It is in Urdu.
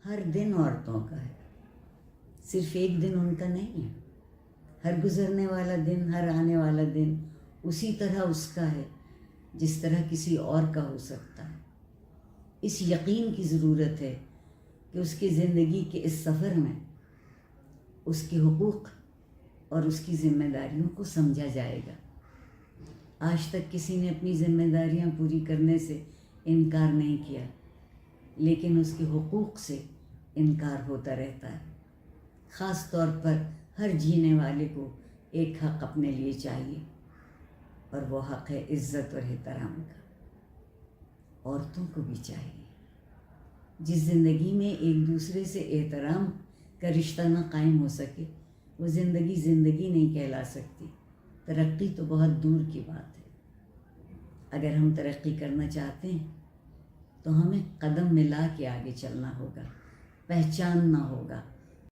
ہر دن عورتوں کا ہے، صرف ایک دن ان کا نہیں ہے. ہر گزرنے والا دن، ہر آنے والا دن اسی طرح اس کا ہے جس طرح کسی اور کا ہو سکتا ہے. اس یقین کی ضرورت ہے کہ اس کی زندگی کے اس سفر میں اس کے حقوق اور اس کی ذمہ داریوں کو سمجھا جائے گا. آج تک کسی نے اپنی ذمہ داریاں پوری کرنے سے انکار نہیں کیا، لیکن اس کے حقوق سے انکار ہوتا رہتا ہے. خاص طور پر ہر جینے والے کو ایک حق اپنے لیے چاہیے، اور وہ حق ہے عزت اور احترام کا. عورتوں کو بھی چاہیے. جس زندگی میں ایک دوسرے سے احترام کا رشتہ نہ قائم ہو سکے، وہ زندگی زندگی نہیں کہلا سکتی. ترقی تو بہت دور کی بات ہے. اگر ہم ترقی کرنا چاہتے ہیں تو ہمیں قدم ملا کے آگے چلنا ہوگا، پہچاننا ہوگا